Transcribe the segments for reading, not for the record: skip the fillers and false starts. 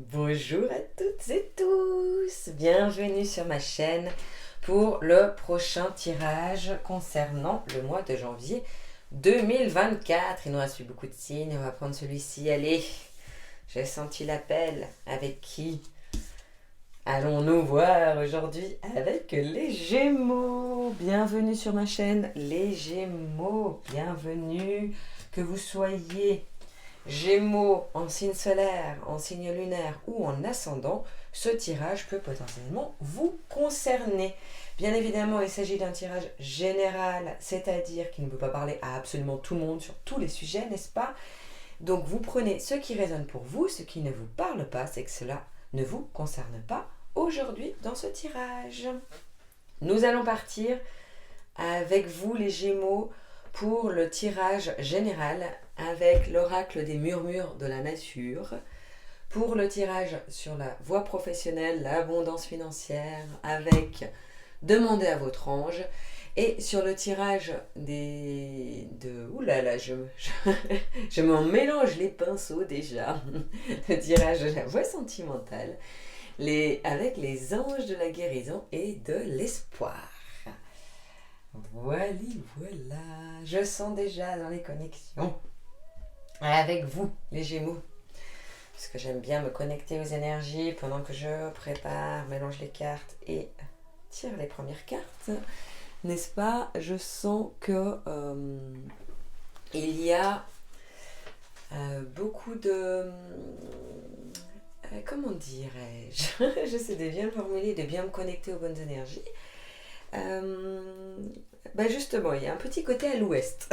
Bonjour à toutes et tous, bienvenue sur ma chaîne pour le prochain tirage concernant le mois de janvier 2024. Il nous reste plus beaucoup de signes, on va prendre celui-ci. Allez, j'ai senti l'appel. Avec qui allons-nous voir aujourd'hui? Avec les Gémeaux. Bienvenue sur ma chaîne, les Gémeaux. Bienvenue, que vous soyez Gémeaux en signe solaire, en signe lunaire ou en ascendant, ce tirage peut potentiellement vous concerner. Bien évidemment, il s'agit d'un tirage général, c'est-à-dire qu'il ne peut pas parler à absolument tout le monde sur tous les sujets, n'est-ce pas? Donc vous prenez ce qui résonne pour vous, ce qui ne vous parle pas, c'est que cela ne vous concerne pas aujourd'hui dans ce tirage. Nous allons partir avec vous les Gémeaux pour le tirage général avec l'oracle des murmures de la nature, pour le tirage sur la voie professionnelle, l'abondance financière avec demandez à votre ange, et sur le tirage oulala, je m'en mélange les pinceaux déjà, le tirage de la voie sentimentale, avec les anges de la guérison et de l'espoir. Voilà, je sens déjà dans les connexions avec vous, les Gémeaux, parce que j'aime bien me connecter aux énergies pendant que je prépare, mélange les cartes et tire les premières cartes, n'est-ce pas? Je sens que il y a beaucoup de... comment dirais-je? J'essaie de bien le formuler, de bien me connecter aux bonnes énergies. Justement, il y a un petit côté à l'ouest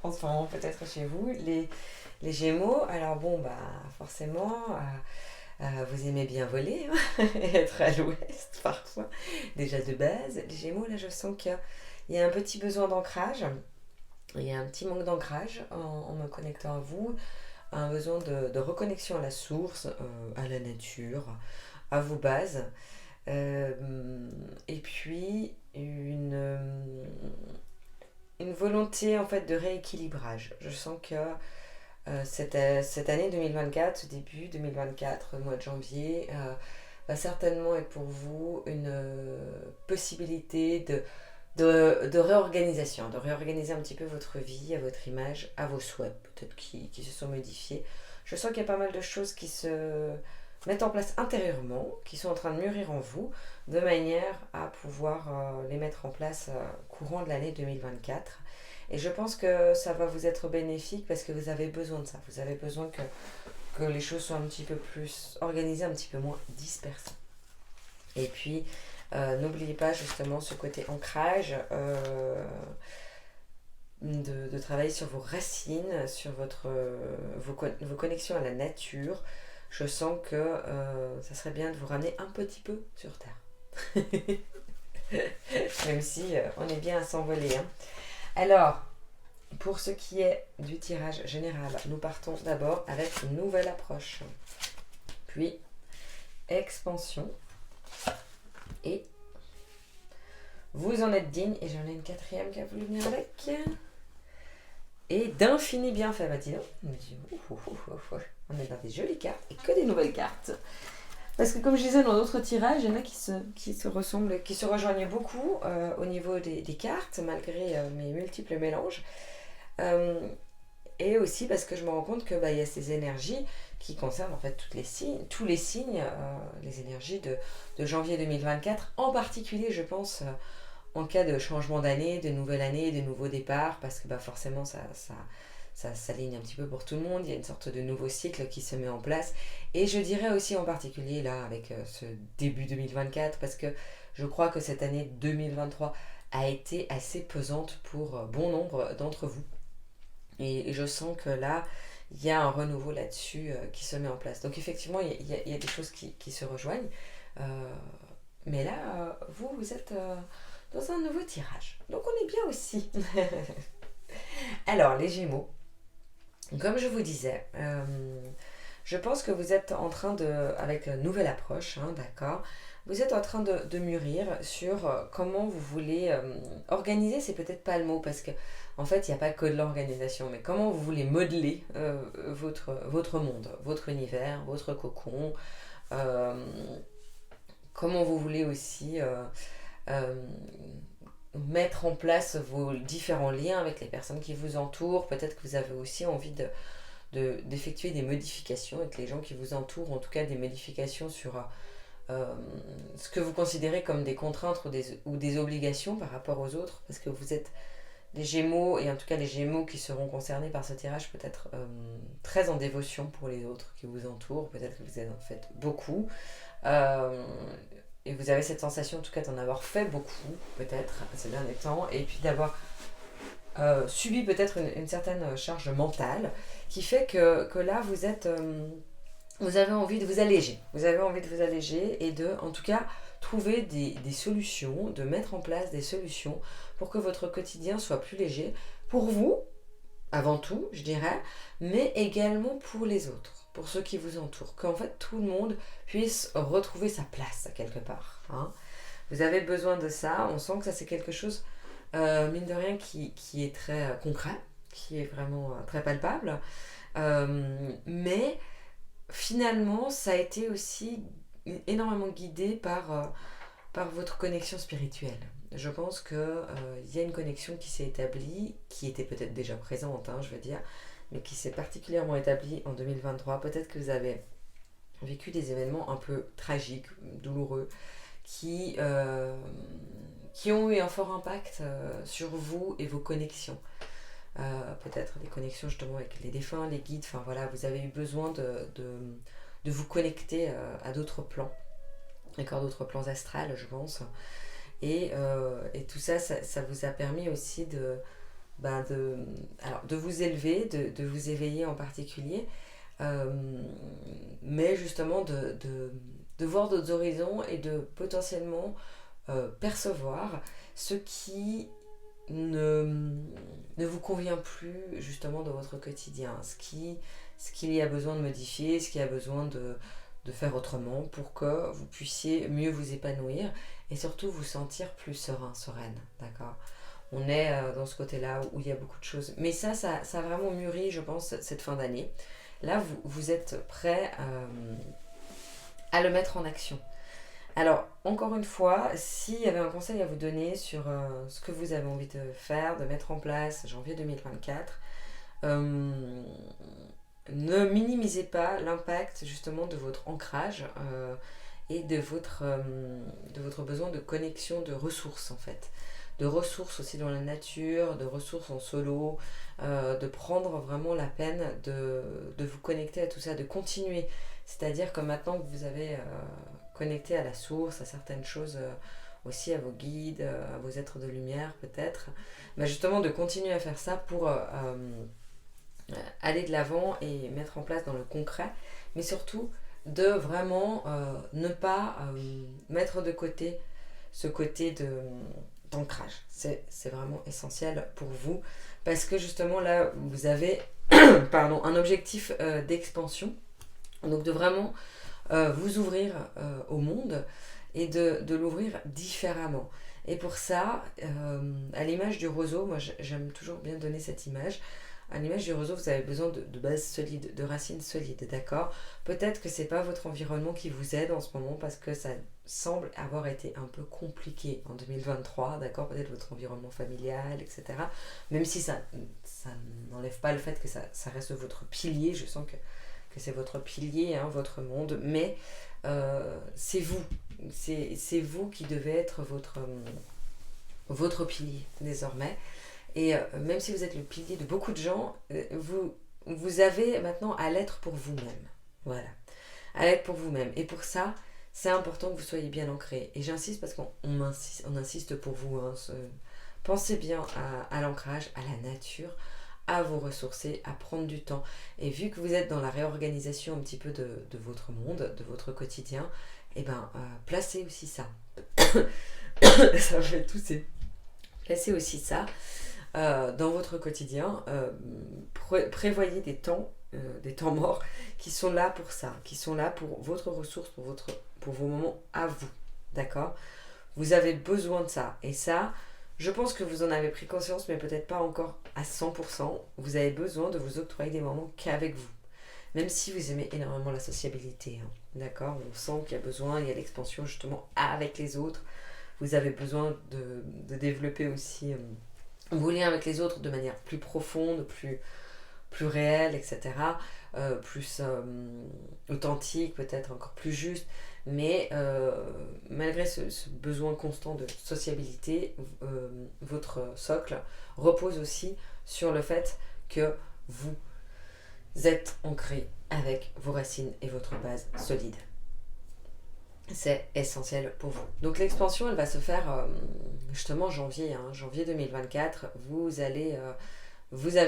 en ce moment, peut-être chez vous, les Gémeaux. Alors bon, forcément, vous aimez bien voler, hein, et être à l'ouest parfois, déjà de base. Les Gémeaux, là, je sens qu'il y a un petit besoin d'ancrage, il y a un petit manque d'ancrage en me connectant à vous, un besoin de reconnexion à la source, à la nature, à vos bases. Et puis une volonté en fait de rééquilibrage. Je sens que cette année 2024, ce début 2024, le mois de janvier, va certainement être pour vous une possibilité de réorganisation, de réorganiser un petit peu votre vie, à votre image, à vos souhaits, peut-être qui se sont modifiés. Je sens qu'il y a pas mal de choses qui se mettent en place intérieurement, qui sont en train de mûrir en vous, de manière à pouvoir les mettre en place courant de l'année 2024. Et je pense que ça va vous être bénéfique parce que vous avez besoin de ça. Vous avez besoin que les choses soient un petit peu plus organisées, un petit peu moins dispersées. Et puis, n'oubliez pas justement ce côté ancrage, de travailler sur vos racines, sur vos connexions à la nature. Je sens que ça serait bien de vous ramener un petit peu sur Terre. Même si on est bien à s'envoler. Hein. Alors, pour ce qui est du tirage général, nous partons d'abord avec une nouvelle approche. Puis, expansion. Et vous en êtes digne. Et j'en ai une quatrième qui a voulu venir avec. Et d'infini bienfait, dis donc. On est dans des jolies cartes et que des nouvelles cartes. Parce que comme je disais dans d'autres tirages, il y en a qui se ressemblent, qui se rejoignent beaucoup au niveau des cartes, malgré mes multiples mélanges. Et aussi parce que je me rends compte que y a ces énergies qui concernent en fait tous les signes, les énergies de janvier 2024, en particulier je pense en cas de changement d'année, de nouvelle année, de nouveau départ, parce que forcément ça s'aligne un petit peu pour tout le monde, il y a une sorte de nouveau cycle qui se met en place. Et je dirais aussi en particulier là avec ce début 2024, parce que je crois que cette année 2023 a été assez pesante pour bon nombre d'entre vous. Et je sens que là, il y a un renouveau là-dessus qui se met en place. Donc effectivement, il y a des choses qui se rejoignent. Mais là, vous êtes dans un nouveau tirage. Donc on est bien aussi. Alors, les Gémeaux, comme je vous disais, je pense que vous êtes en train avec une nouvelle approche, hein, d'accord, vous êtes en train de mûrir sur comment vous voulez organiser, c'est peut-être pas le mot, parce que en fait, il n'y a pas que de l'organisation, mais comment vous voulez modeler votre monde, votre univers, votre cocon, euh, comment vous voulez aussi euh, mettre en place vos différents liens avec les personnes qui vous entourent. Peut-être que vous avez aussi envie d'effectuer des modifications avec les gens qui vous entourent, en tout cas des modifications sur ce que vous considérez comme des contraintes ou des obligations par rapport aux autres, parce que vous êtes des Gémeaux, et en tout cas les Gémeaux qui seront concernés par ce tirage peut être très en dévotion pour les autres qui vous entourent. Peut-être que vous êtes en fait beaucoup. Euh, et vous avez cette sensation en tout cas d'en avoir fait beaucoup, peut-être, ces derniers temps, et puis d'avoir subi peut-être une certaine charge mentale qui fait que là vous êtes... vous avez envie de vous alléger. Vous avez envie de vous alléger et de, en tout cas, trouver des solutions, de mettre en place des solutions pour que votre quotidien soit plus léger pour vous, avant tout, je dirais, mais également pour les autres, pour ceux qui vous entourent. Qu'en fait, tout le monde puisse retrouver sa place, quelque part. Hein. Vous avez besoin de ça. On sent que ça, c'est quelque chose, mine de rien, qui est très concret, qui est vraiment très palpable. Mais finalement, ça a été aussi énormément guidé par votre connexion spirituelle. Je pense qu'il y a une connexion qui s'est établie, qui était peut-être déjà présente, hein, je veux dire, mais qui s'est particulièrement établie en 2023. Peut-être que vous avez vécu des événements un peu tragiques, douloureux, qui ont eu un fort impact sur vous et vos connexions. Peut-être des connexions justement avec les défunts, les guides, enfin voilà, vous avez eu besoin de vous connecter à d'autres plans, d'accord, d'autres plans astrales, je pense. Et tout ça, ça vous a permis aussi de vous élever, de vous éveiller en particulier, mais justement de voir d'autres horizons et de potentiellement percevoir ce qui ne vous convient plus justement dans votre quotidien, ce qu'il y a besoin de modifier, ce qu'il y a besoin de faire autrement pour que vous puissiez mieux vous épanouir et surtout vous sentir plus serein, sereine, d'accord. On est dans ce côté-là où il y a beaucoup de choses. Mais ça a vraiment mûri, je pense, cette fin d'année. Là, vous êtes prêt à le mettre en action. Alors, encore une fois, s'il y avait un conseil à vous donner sur ce que vous avez envie de faire, de mettre en place janvier 2024, ne minimisez pas l'impact justement de votre ancrage et de votre besoin de connexion, de ressources en fait. De ressources aussi dans la nature, de ressources en solo, de prendre vraiment la peine de vous connecter à tout ça, de continuer. C'est-à-dire que maintenant que vous avez connecté à la source, à certaines choses, aussi à vos guides, à vos êtres de lumière peut-être, bah justement de continuer à faire ça pour aller de l'avant et mettre en place dans le concret, mais surtout de vraiment ne pas mettre de côté ce côté d'ancrage. C'est vraiment essentiel pour vous parce que justement là vous avez pardon, un objectif d'expansion, donc de vraiment vous ouvrir au monde et de l'ouvrir différemment. Et pour ça, à l'image du roseau, moi j'aime toujours bien donner cette image. À l'image du roseau, vous avez besoin de bases solides, de racines solides, d'accord. Peut-être que c'est pas votre environnement qui vous aide en ce moment parce que ça semble avoir été un peu compliqué en 2023, d'accord. Peut-être votre environnement familial, etc. Même si ça n'enlève pas le fait que ça reste votre pilier, je sens que c'est votre pilier, hein, votre monde, mais c'est vous. C'est vous qui devez être votre pilier désormais. Et même si vous êtes le pilier de beaucoup de gens, vous avez maintenant à l'être pour vous-même. Voilà. À l'être pour vous-même. Et pour ça, c'est important que vous soyez bien ancré. Et j'insiste parce qu'on insiste pour vous. Hein, pensez bien à l'ancrage, à la nature, à vous ressourcer, à prendre du temps. Et vu que vous êtes dans la réorganisation un petit peu de votre monde, de votre quotidien, eh ben, placez aussi ça. Ça me fait tousser. Placez aussi ça. Dans votre quotidien, prévoyez des temps morts qui sont là pour ça, qui sont là pour votre ressource, pour vos moments à vous, d'accord. Vous avez besoin de ça, et ça, Je pense que vous en avez pris conscience, mais peut-être pas encore à 100%. Vous avez besoin de vous octroyer des moments qu'avec vous. Même si vous aimez énormément la sociabilité, hein. D'accord? On sent qu'il y a besoin, il y a l'expansion justement avec les autres. Vous avez besoin de développer aussi vos liens avec les autres de manière plus profonde, plus réelle, etc. Plus authentique, peut-être encore plus juste. Mais malgré ce besoin constant de sociabilité, votre socle repose aussi sur le fait que vous êtes ancré avec vos racines et votre base solide. C'est essentiel pour vous. Donc l'expansion, elle va se faire justement en janvier, janvier 2024. Vous avez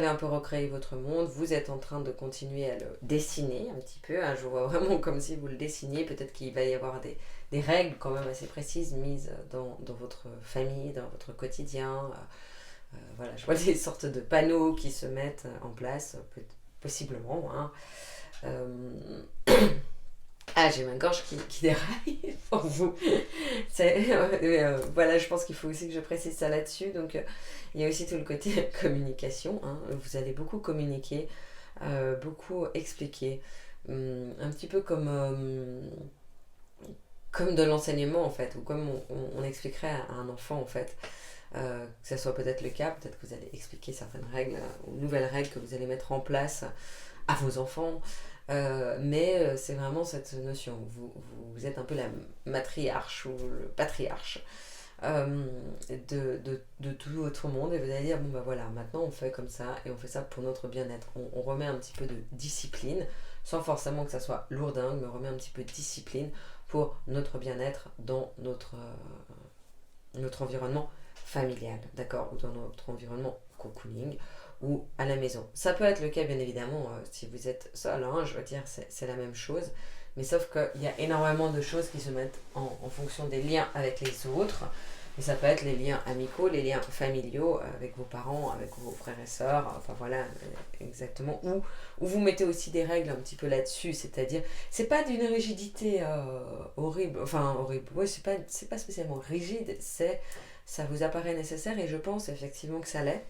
un peu recréé votre monde, vous êtes en train de continuer à le dessiner un petit peu. Je vois vraiment comme si vous le dessiniez. Peut-être qu'il va y avoir des règles quand même assez précises mises dans votre famille, dans votre quotidien. Voilà, je vois des sortes de panneaux qui se mettent en place, possiblement. J'ai ma gorge qui déraille pour vous. Voilà, je pense qu'il faut aussi que je précise ça là-dessus. Donc, il y a aussi tout le côté communication. Vous allez beaucoup communiquer, beaucoup expliquer. Un petit peu comme de l'enseignement, en fait, ou comme on expliquerait à un enfant, en fait. Que ce soit peut-être le cas, peut-être que vous allez expliquer certaines règles, ou nouvelles règles que vous allez mettre en place à vos enfants. Mais c'est vraiment cette notion. Vous êtes un peu la matriarche ou le patriarche de tout votre monde, et vous allez dire, bon bah voilà, maintenant on fait comme ça, et on fait ça pour notre bien-être. On remet un petit peu de discipline, sans forcément que ça soit lourdingue, mais on remet un petit peu de discipline pour notre bien-être dans notre environnement familial, d'accord, ou dans notre environnement cocooning, ou à la maison. Ça peut être le cas, bien évidemment, si vous êtes seul, je veux dire, c'est la même chose, mais sauf qu'il y a énormément de choses qui se mettent en fonction des liens avec les autres, et ça peut être les liens amicaux, les liens familiaux, avec vos parents, avec vos frères et sœurs, enfin voilà, exactement, où vous mettez aussi des règles un petit peu là-dessus, c'est-à-dire, c'est pas d'une rigidité horrible, oui, c'est pas spécialement rigide, ça vous apparaît nécessaire, et je pense effectivement que ça l'est.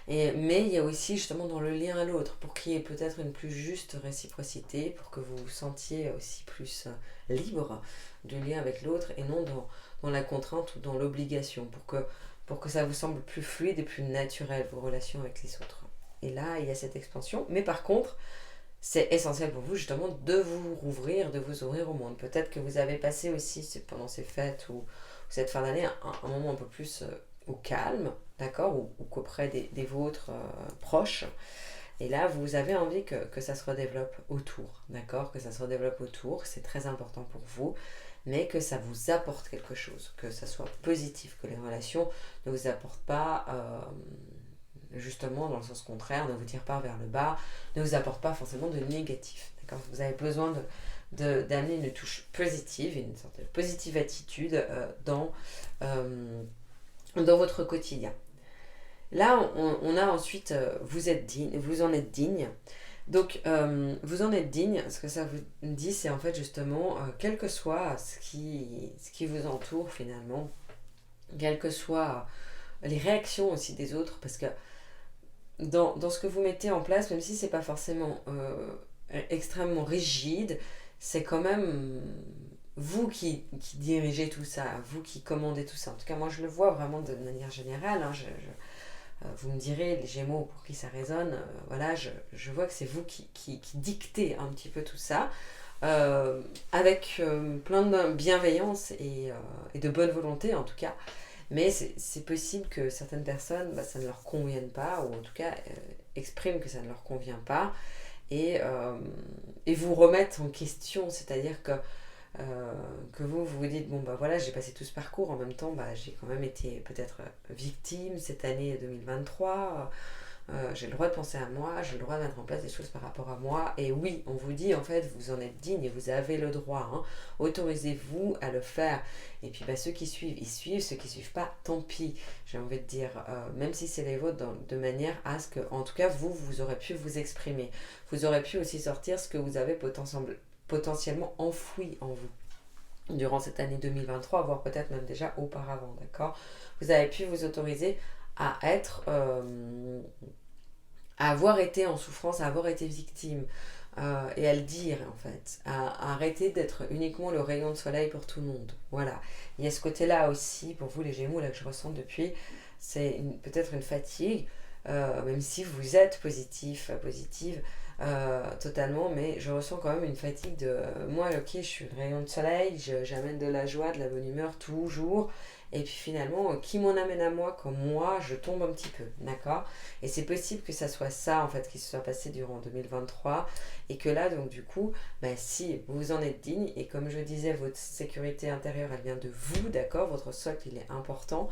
Mais il y a aussi justement dans le lien à l'autre, pour qu'il y ait peut-être une plus juste réciprocité, pour que vous vous sentiez aussi plus libre du lien avec l'autre, et non dans la contrainte ou dans l'obligation, pour que ça vous semble plus fluide et plus naturel, vos relations avec les autres. Et là, il y a cette expansion. Mais par contre, c'est essentiel pour vous justement de vous rouvrir, de vous ouvrir au monde. Peut-être que vous avez passé aussi pendant ces fêtes ou cette fin d'année un moment un peu plus au calme, d'accord, ou qu'auprès des vôtres proches. Et là, vous avez envie que ça se redéveloppe autour, d'accord, que ça se redéveloppe autour, c'est très important pour vous, mais que ça vous apporte quelque chose, que ça soit positif, que les relations ne vous apportent pas justement dans le sens contraire, ne vous tirent pas vers le bas, ne vous apportent pas forcément de négatif, d'accord. Vous avez besoin d'amener une touche positive, une sorte de positive attitude dans votre quotidien. Là, on a ensuite, vous en êtes digne. Donc, vous en êtes digne, ce que ça vous dit, c'est en fait justement, quel que soit ce qui vous entoure finalement, quelles que soient les réactions aussi des autres, parce que dans ce que vous mettez en place, même si c'est pas forcément extrêmement rigide, c'est quand même vous qui dirigez tout ça, vous qui commandez tout ça. En tout cas, moi je le vois vraiment de manière générale. Vous me direz, les Gémeaux, pour qui ça résonne, voilà, je vois que c'est vous qui dictez un petit peu tout ça, avec plein de bienveillance et de bonne volonté en tout cas. Mais c'est possible que certaines personnes, ça ne leur convienne pas, ou en tout cas expriment que ça ne leur convient pas, et vous remettent en question, c'est-à-dire que vous dites, bon bah voilà, j'ai passé tout ce parcours, en même temps j'ai quand même été peut-être victime cette année 2023, j'ai le droit de penser à moi, j'ai le droit de mettre en place des choses par rapport à moi, et oui, on vous dit en fait, vous en êtes digne et vous avez le droit, autorisez-vous à le faire. Et puis ceux qui suivent, ils suivent, ceux qui suivent pas, tant pis, j'ai envie de dire, même si c'est les vôtres, de manière à ce que, en tout cas, vous aurez pu vous exprimer, vous aurez pu aussi sortir ce que vous avez potentiellement enfoui en vous. durant cette année 2023, voire peut-être même déjà auparavant, d'accord? Vous avez pu vous autoriser à être, à avoir été en souffrance, à avoir été victime, et à le dire en fait, à arrêter d'être uniquement le rayon de soleil pour tout le monde. Voilà. Il y a ce côté-là aussi, pour vous les Gémeaux, là que je ressens depuis, c'est peut-être une fatigue, même si vous êtes positif, positive, totalement, mais je ressens quand même une fatigue de moi, ok, je suis le rayon de soleil, j'amène de la joie, de la bonne humeur toujours, et puis finalement, qui m'en amène à moi quand moi je tombe un petit peu, d'accord? Et c'est possible que ça soit ça en fait qui se soit passé durant 2023, et que là, donc du coup, bah, si vous en êtes digne, et comme je disais, votre sécurité intérieure elle vient de vous, d'accord? Votre socle il est important,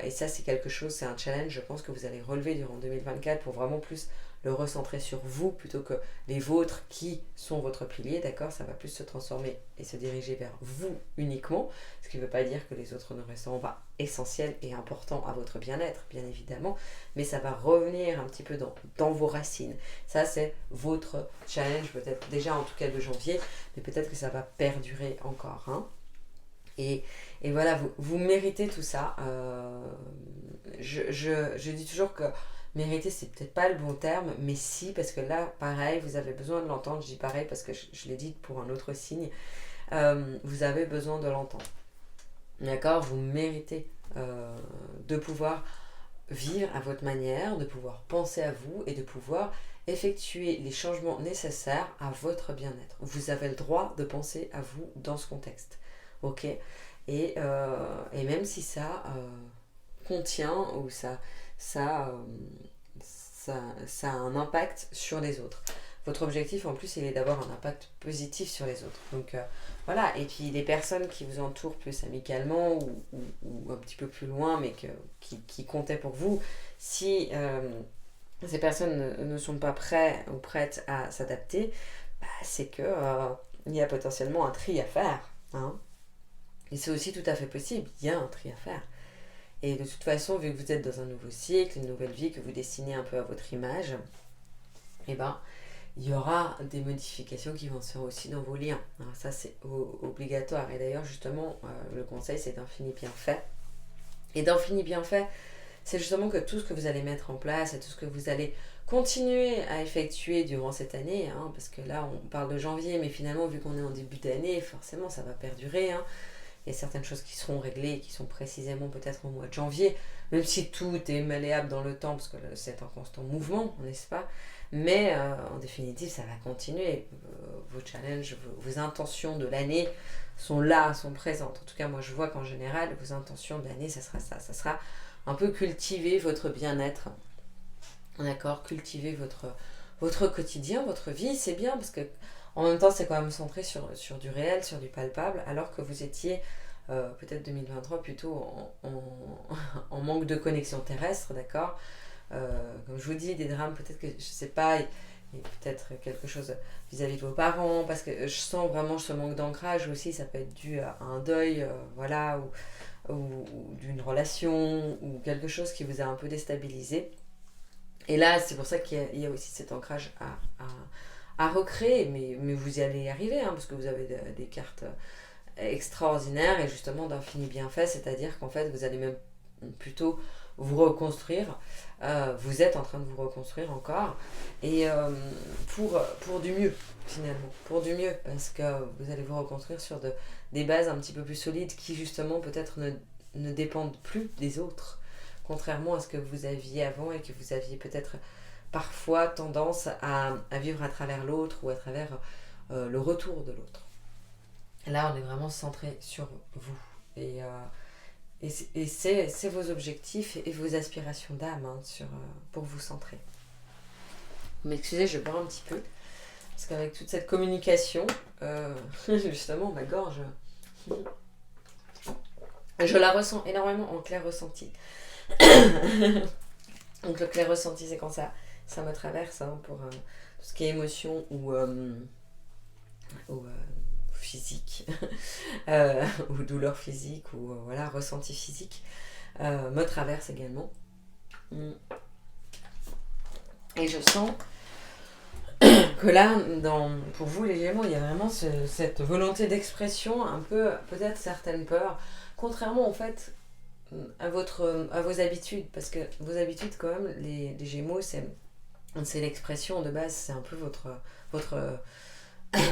et ça c'est quelque chose, c'est un challenge, je pense que vous allez relever durant 2024 pour vraiment plus le recentrer sur vous plutôt que les vôtres qui sont votre pilier, d'accord? Ça va plus se transformer et se diriger vers vous uniquement, ce qui ne veut pas dire que les autres ne resteront pas essentiels et importants à votre bien-être, bien évidemment, mais ça va revenir un petit peu dans vos racines. Ça, c'est votre challenge, peut-être déjà en tout cas de janvier, mais peut-être que ça va perdurer encore, hein. Et voilà, vous méritez tout ça. Je dis toujours que mériter, c'est peut-être pas le bon terme, mais si, parce que là, pareil, vous avez besoin de l'entendre. Je dis pareil parce que je l'ai dit pour un autre signe. Vous avez besoin de l'entendre. D'accord? Vous méritez de pouvoir vivre à votre manière, de pouvoir penser à vous et de pouvoir effectuer les changements nécessaires à votre bien-être. Vous avez le droit de penser à vous dans ce contexte. Ok? Et même si ça contient ou ça, ça a un impact sur les autres. Votre objectif en plus il est d'avoir un impact positif sur les autres. Donc voilà, et puis les personnes qui vous entourent plus amicalement ou un petit peu plus loin mais qui comptaient pour vous, si ces personnes ne sont pas prêts ou prêtes à s'adapter, bah, c'est que il y a potentiellement un tri à faire, hein. Et c'est aussi tout à fait possible, il y a un tri à faire. Et de toute façon, vu que vous êtes dans un nouveau cycle, une nouvelle vie, que vous dessinez un peu à votre image, eh ben, il y aura des modifications qui vont se faire aussi dans vos liens. Alors ça, c'est obligatoire. Et d'ailleurs, justement, le conseil, c'est d'infini bienfait. Et d'infini bienfait, c'est justement que tout ce que vous allez mettre en place et tout ce que vous allez continuer à effectuer durant cette année, hein, parce que là, on parle de janvier, mais finalement, vu qu'on est en début d'année, forcément, ça va perdurer, hein. Il y a certaines choses qui seront réglées, qui sont précisément peut-être au mois de janvier, même si tout est malléable dans le temps, parce que c'est un constant mouvement, n'est-ce pas? Mais en définitive, ça va continuer. Vos challenges, vos intentions de l'année sont là, sont présentes. En tout cas, moi, je vois qu'en général, vos intentions de l'année, ça sera ça. Ça sera un peu cultiver votre bien-être. D'accord? Cultiver votre quotidien, votre vie, c'est bien, parce que en même temps, c'est quand même centré sur du réel, sur du palpable, alors que vous étiez peut-être 2023 plutôt en manque de connexion terrestre, d'accord? Comme je vous dis, des drames, peut-être que, je sais pas, il y a peut-être quelque chose vis-à-vis de vos parents, parce que je sens vraiment ce manque d'ancrage aussi, ça peut être dû à un deuil, voilà, ou d'une relation, ou quelque chose qui vous a un peu déstabilisé. Et là, c'est pour ça qu'il y a aussi cet ancrage à recréer, mais vous y allez arriver, hein, parce que vous avez des cartes extraordinaires et justement d'infini bienfait, c'est-à-dire qu'en fait, vous allez même plutôt vous reconstruire. Vous êtes en train de vous reconstruire encore, et pour du mieux, finalement, pour du mieux, parce que vous allez vous reconstruire sur des bases un petit peu plus solides qui, justement, peut-être ne dépendent plus des autres, contrairement à ce que vous aviez avant et que vous aviez peut-être parfois tendance à vivre à travers l'autre ou à travers le retour de l'autre. Là, on est vraiment centré sur vous. Et c'est vos objectifs et vos aspirations d'âme, hein, pour vous centrer. Vous m'excusez, je bois un petit peu. Parce qu'avec toute cette communication, justement, ma gorge, je la ressens énormément en clair ressenti. Donc le clair ressenti, c'est quand ça me traverse, hein, pour tout ce qui est émotion ou physique, ou douleur physique, ou voilà, ressenti physique, me traverse également. Et je sens que là, pour vous les Gémeaux, il y a vraiment cette volonté d'expression, un peu, peut-être certaines peurs, contrairement en fait à vos habitudes, parce que vos habitudes quand même, les Gémeaux, c'est l'expression de base, c'est un peu votre,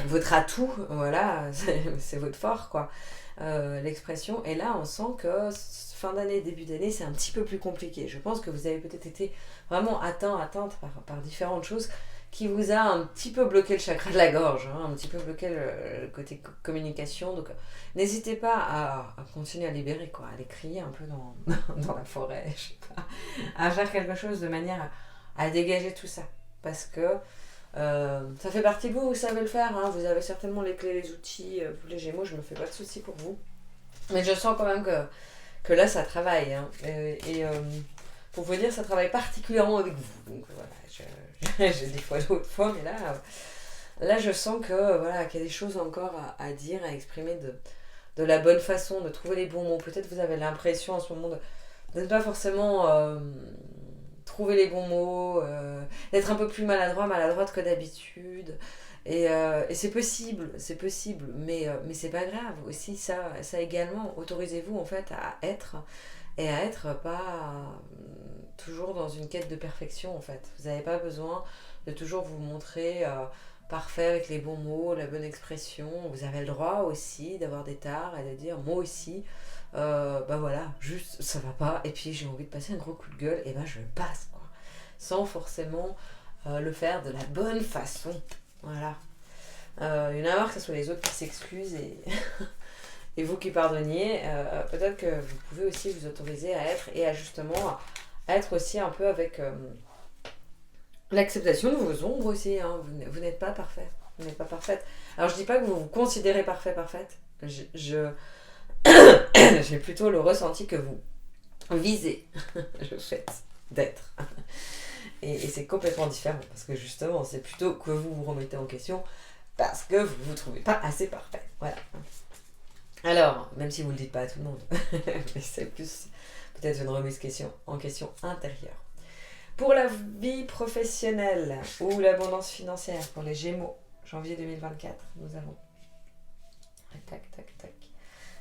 votre atout, voilà, c'est votre fort quoi, l'expression. Et là, on sent que fin d'année, début d'année, c'est un petit peu plus compliqué. Je pense que vous avez peut-être été vraiment atteinte par différentes choses qui vous a un petit peu bloqué le chakra de la gorge, hein, un petit peu bloqué le côté communication. Donc, n'hésitez pas à continuer à libérer, quoi, à aller crier un peu dans la forêt, je sais pas, à faire quelque chose de manière à dégager tout ça. Parce que ça fait partie de vous, vous savez le faire, hein, vous avez certainement les clés, les outils, vous les Gémeaux, je me fais pas de soucis pour vous. Mais je sens quand même que là, ça travaille. Hein, pour vous dire, ça travaille particulièrement avec vous. Donc voilà, j'ai des fois d'autres fois, mais là je sens que voilà, qu'il y a des choses encore à dire, à exprimer de la bonne façon, de trouver les bons mots. Peut-être vous avez l'impression en ce moment de ne pas forcément trouver les bons mots, d'être un peu plus maladroite que d'habitude. Et c'est possible, mais c'est pas grave. Aussi, ça également, autorisez-vous en fait à être, et à être pas toujours dans une quête de perfection en fait. Vous n'avez pas besoin de toujours vous montrer parfait avec les bons mots, la bonne expression. Vous avez le droit aussi d'avoir des tares et de dire moi aussi, bah voilà, juste ça va pas, et puis j'ai envie de passer un gros coup de gueule, et ben je le passe quoi. Sans forcément le faire de la bonne façon. Voilà. Il y en a marre que ce soit les autres qui s'excusent et vous qui pardonniez. Peut-être que vous pouvez aussi vous autoriser à être et à justement à être aussi un peu avec l'acceptation de vos ombres aussi. Hein. Vous n'êtes pas parfait. Vous n'êtes pas parfaite. Alors je dis pas que vous vous considérez parfaite. J'ai plutôt le ressenti que vous visez le fait d'être. Et c'est complètement différent parce que justement c'est plutôt que vous vous remettez en question parce que vous ne vous trouvez pas assez parfait. Voilà. Alors, même si vous ne le dites pas à tout le monde, mais c'est plus peut-être une remise en question intérieure. Pour la vie professionnelle ou l'abondance financière pour les Gémeaux, janvier 2024, nous avons tac.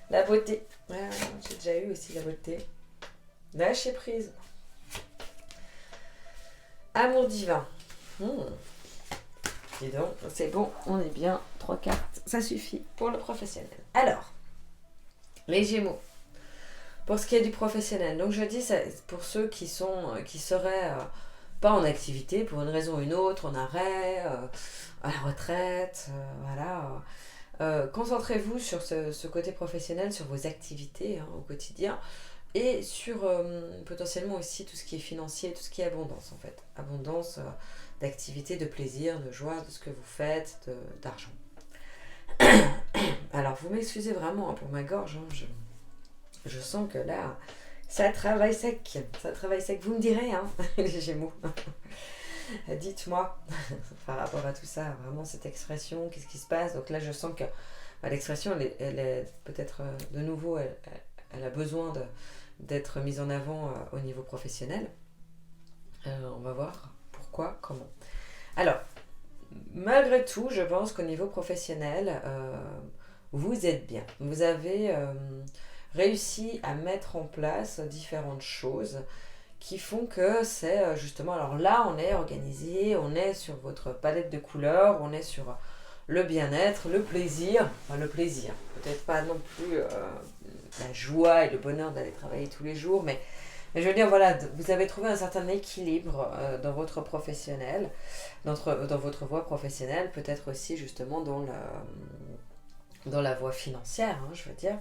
La beauté. Ah, j'ai déjà eu aussi la beauté. Lâcher prise. Amour divin. Dis donc, c'est bon, on est bien. 3 cartes, ça suffit pour le professionnel. Alors, les Gémeaux. Pour ce qui est du professionnel, donc je dis ça pour ceux qui seraient pas en activité pour une raison ou une autre, en arrêt, à la retraite, voilà. Concentrez-vous sur ce côté professionnel, sur vos activités au quotidien et sur potentiellement aussi tout ce qui est financier, tout ce qui est abondance en fait. Abondance d'activités, de plaisir, de joie, de ce que vous faites, d'argent. Alors vous m'excusez vraiment pour ma gorge, hein, je sens que là, ça travaille sec. Vous me direz, hein, les Gémeaux. Dites-moi, par rapport à tout ça, vraiment cette expression, qu'est-ce qui se passe? Donc là, je sens que l'expression, elle est peut-être de nouveau, elle a besoin d'être mise en avant au niveau professionnel. On va voir pourquoi, comment. Alors, malgré tout, je pense qu'au niveau professionnel, vous êtes bien. Vous avez réussi à mettre en place différentes choses qui font que c'est justement... Alors là, on est organisé, on est sur votre palette de couleurs, on est sur le bien-être, le plaisir. Enfin, le plaisir, peut-être pas non plus la joie et le bonheur d'aller travailler tous les jours, mais je veux dire, voilà, vous avez trouvé un certain équilibre dans votre professionnel, dans votre voie professionnelle, peut-être aussi justement dans la voie financière, hein, je veux dire.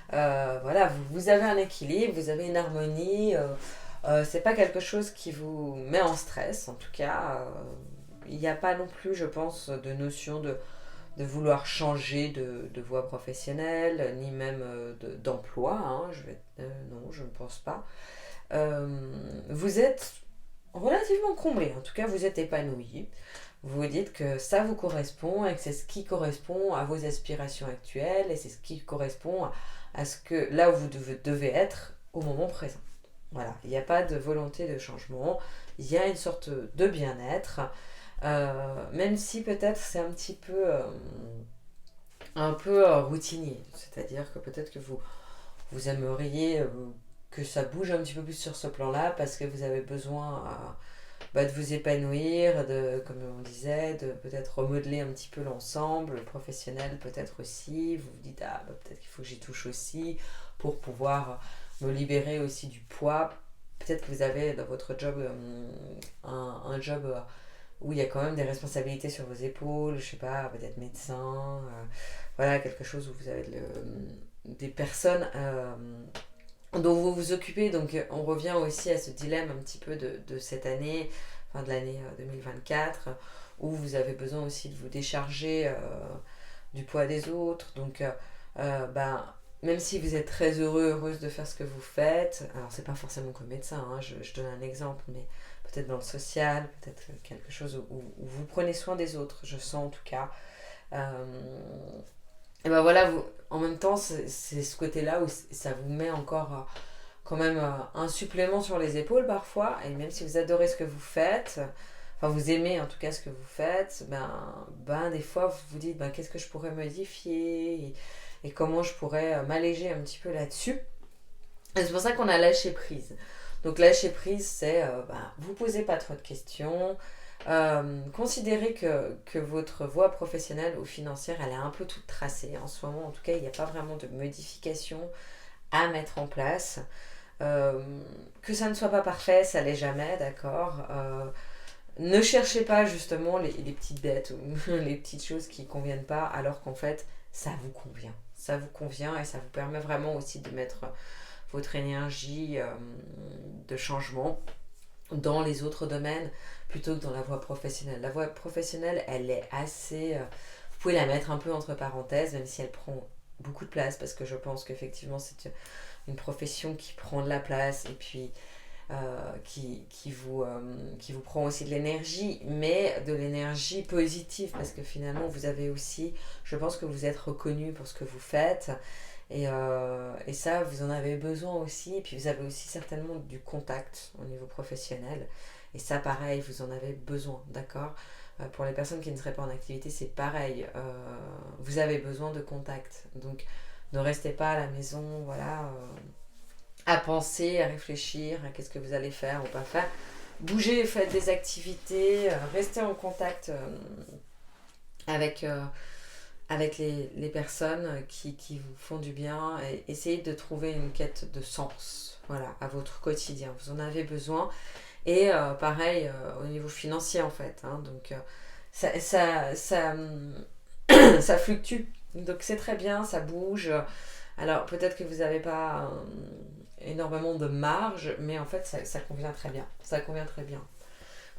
Voilà, vous avez un équilibre, vous avez une harmonie, c'est pas quelque chose qui vous met en stress, en tout cas. Il n'y a pas non plus, je pense, de notion de vouloir changer de voie professionnelle, ni même d'emploi, hein, non, je ne pense pas. Vous êtes relativement comblé, en tout cas vous êtes épanoui. Vous vous dites que ça vous correspond et que c'est ce qui correspond à vos aspirations actuelles et c'est ce qui correspond à ce que là où vous devez être au moment présent. Voilà, il n'y a pas de volonté de changement, il y a une sorte de bien-être. Même si peut-être c'est un peu routinier. C'est-à-dire que peut-être que vous aimeriez que ça bouge un petit peu plus sur ce plan-là parce que vous avez besoin de vous épanouir, comme on disait, de peut-être remodeler un petit peu l'ensemble, professionnel peut-être aussi. Vous vous dites, peut-être qu'il faut que j'y touche aussi pour pouvoir me libérer aussi du poids. Peut-être que vous avez dans votre job un job où il y a quand même des responsabilités sur vos épaules, je sais pas, peut-être médecin, voilà, quelque chose où vous avez des personnes dont vous vous occupez. Donc on revient aussi à ce dilemme un petit peu de cette année, enfin de l'année 2024, où vous avez besoin aussi de vous décharger du poids des autres. Donc même si vous êtes très heureuse de faire ce que vous faites, alors c'est pas forcément comme médecin, hein, je donne un exemple, mais peut-être dans le social, peut-être quelque chose où vous prenez soin des autres, je sens en tout cas. Et ben voilà, en même temps, c'est ce côté-là où ça vous met encore quand même un supplément sur les épaules parfois, et même si vous adorez ce que vous faites, enfin vous aimez en tout cas ce que vous faites, des fois vous vous dites qu'est-ce que je pourrais modifier et comment je pourrais m'alléger un petit peu là-dessus. Et c'est pour ça qu'on a lâché prise. Donc lâcher prise, c'est vous posez pas trop de questions. Considérez que votre voie professionnelle ou financière, elle est un peu toute tracée. En ce moment, en tout cas, il n'y a pas vraiment de modifications à mettre en place. Que ça ne soit pas parfait, ça l'est jamais, d'accord. Ne cherchez pas justement les petites dettes ou les petites choses qui ne conviennent pas, alors qu'en fait, ça vous convient. Ça vous convient et ça vous permet vraiment aussi de mettre votre énergie de changement dans les autres domaines plutôt que dans la voie professionnelle. La voie professionnelle, elle est assez... vous pouvez la mettre un peu entre parenthèses, même si elle prend beaucoup de place, parce que je pense qu'effectivement, c'est une profession qui prend de la place et puis qui vous prend aussi de l'énergie, mais de l'énergie positive, parce que finalement, vous avez aussi... Je pense que vous êtes reconnu pour ce que vous faites. Et ça, vous en avez besoin aussi. Et puis vous avez aussi certainement du contact au niveau professionnel. Et ça, pareil, vous en avez besoin, d'accord. Pour les personnes qui ne seraient pas en activité, c'est pareil. Vous avez besoin de contact. Donc, ne restez pas à la maison, voilà, à penser, à réfléchir à qu'est-ce que vous allez faire ou pas faire. Bougez, faites des activités, restez en contact avec... avec les personnes qui vous font du bien, et essayez de trouver une quête de sens, voilà, à votre quotidien. Vous en avez besoin. Et pareil au niveau financier en fait. Hein, donc ça fluctue. Donc c'est très bien, ça bouge. Alors peut-être que vous n'avez pas énormément de marge, mais en fait ça convient très bien. Ça convient très bien.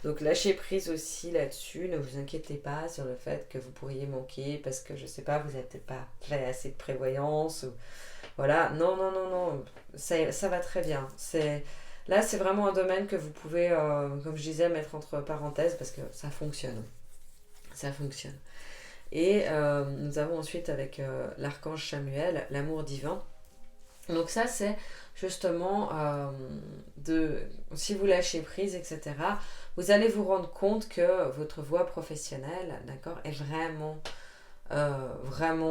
Donc lâchez prise aussi là-dessus, ne vous inquiétez pas sur le fait que vous pourriez manquer parce que je sais pas, vous n'avez peut-être pas fait assez de prévoyance ou voilà. Non, non, non, non, ça va très bien. Là c'est vraiment un domaine que vous pouvez, comme je disais, mettre entre parenthèses parce que ça fonctionne. Ça fonctionne. Et nous avons ensuite avec l'archange Samuel, l'amour divin. Donc ça c'est justement si vous lâchez prise, etc., vous allez vous rendre compte que votre voie professionnelle, d'accord, est vraiment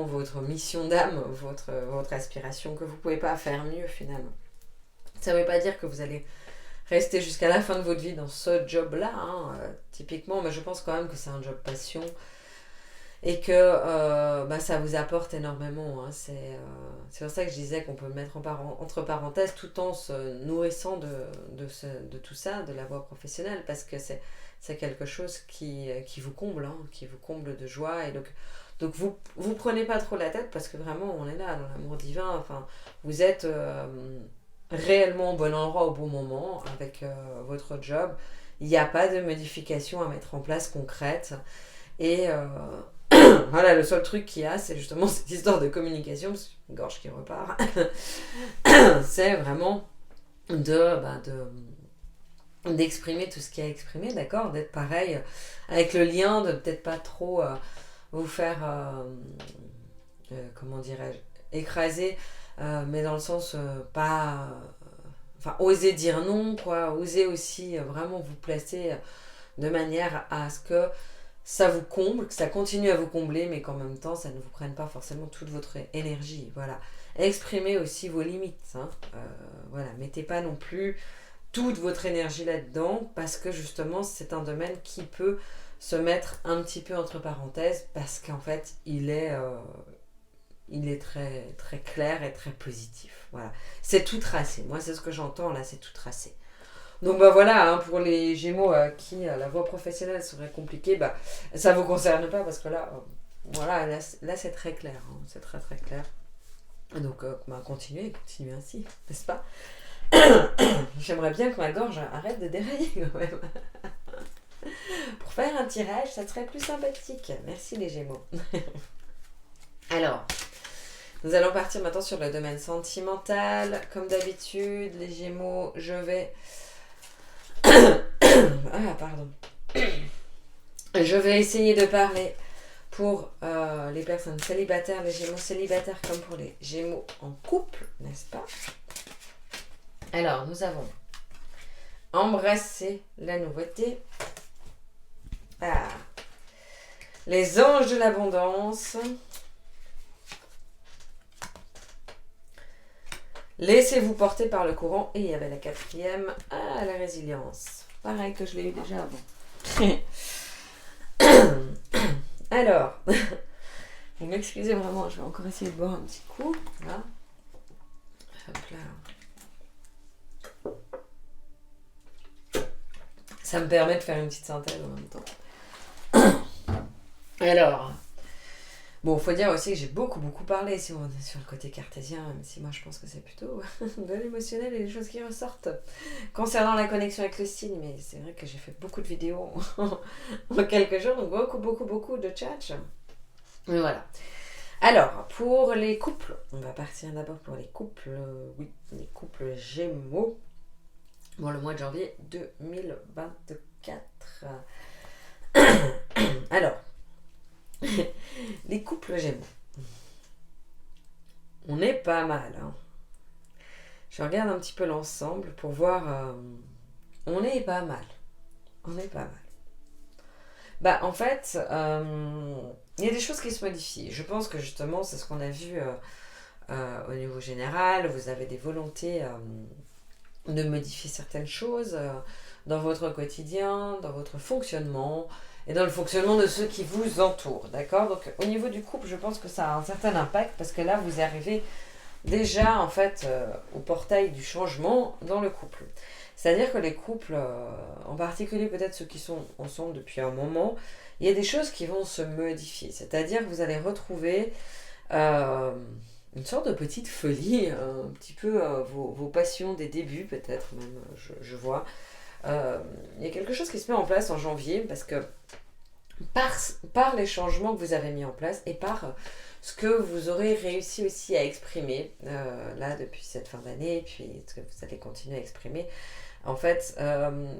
votre mission d'âme, votre aspiration, que vous ne pouvez pas faire mieux finalement. Ça ne veut pas dire que vous allez rester jusqu'à la fin de votre vie dans ce job-là, hein, typiquement, mais je pense quand même que c'est un job passion et que ça vous apporte énormément. Hein. C'est pour ça que je disais qu'on peut le mettre entre parenthèses tout en se nourrissant de tout ça, de la voie professionnelle, parce que c'est quelque chose qui vous comble, hein, qui vous comble de joie. Et donc vous prenez pas trop la tête, parce que vraiment on est là dans l'amour divin. Enfin, vous êtes réellement au bon endroit au bon moment avec votre job. Il n'y a pas de modification à mettre en place concrète. Et voilà, le seul truc qu'il y a, c'est justement cette histoire de communication, parce que une gorge qui repart. C'est vraiment d'exprimer tout ce qu'il y a à exprimer, d'accord, d'être pareil avec le lien, de peut-être pas trop vous faire, comment dirais-je, écraser, mais dans le sens pas... Enfin, oser dire non, quoi, oser aussi vraiment vous placer de manière à ce que ça vous comble, que ça continue à vous combler, mais qu'en même temps, ça ne vous prenne pas forcément toute votre énergie. Voilà. Exprimez aussi vos limites. Hein. Voilà. Mettez pas non plus toute votre énergie là-dedans, parce que justement, c'est un domaine qui peut se mettre un petit peu entre parenthèses, parce qu'en fait, il est très, très clair et très positif. Voilà. C'est tout tracé. Moi, c'est ce que j'entends là, c'est tout tracé. Donc bah voilà, hein, pour les Gémeaux à qui la voie professionnelle serait compliquée, bah ça vous concerne pas parce que là, voilà, là c'est très clair, hein, c'est très très clair. Donc bah, continuez ainsi, n'est-ce pas? J'aimerais bien que ma gorge arrête de dérailler quand même. Pour faire un tirage, ça serait plus sympathique. Merci les Gémeaux. Alors, nous allons partir maintenant sur le domaine sentimental. Comme d'habitude, les Gémeaux, je vais... ah, pardon. Je vais essayer de parler pour les personnes célibataires, les Gémeaux célibataires, comme pour les Gémeaux en couple, n'est-ce pas? Alors, nous avons embrassé la nouveauté. Ah. Les anges de l'abondance. Laissez-vous porter par le courant. Et il y avait la quatrième, la résilience. Pareil que je l'ai eu déjà avant. Alors, vous m'excusez vraiment, je vais encore essayer de boire un petit coup. Là. Hop là. Ça me permet de faire une petite synthèse en même temps. Alors, bon, faut dire aussi que j'ai beaucoup parlé sur le côté cartésien, même si moi je pense que c'est plutôt de l'émotionnel et des choses qui ressortent concernant la connexion avec le signe, mais c'est vrai que j'ai fait beaucoup de vidéos en quelques jours, donc beaucoup de tchatch. Mais voilà. Alors, pour les couples, on va partir d'abord pour les couples, les couples Gémeaux. Bon, le mois de janvier 2024. Alors, les couples Gémeaux. On est pas mal. Hein. Je regarde un petit peu l'ensemble pour voir. On est pas mal. On est pas mal. Bah, en fait, il y a des choses qui se modifient. Je pense que justement, c'est ce qu'on a vu au niveau général. Vous avez des volontés de modifier certaines choses dans votre quotidien, dans votre fonctionnement et dans le fonctionnement de ceux qui vous entourent, d'accord? Donc au niveau du couple, je pense que ça a un certain impact parce que là, vous arrivez déjà en fait au portail du changement dans le couple. C'est-à-dire que les couples, en particulier peut-être ceux qui sont ensemble depuis un moment, il y a des choses qui vont se modifier. C'est-à-dire que vous allez retrouver une sorte de petite folie, un petit peu vos passions des débuts peut-être même, je vois. Il y a quelque chose qui se met en place en janvier parce que par les changements que vous avez mis en place et par ce que vous aurez réussi aussi à exprimer là depuis cette fin d'année et puis ce que vous allez continuer à exprimer en fait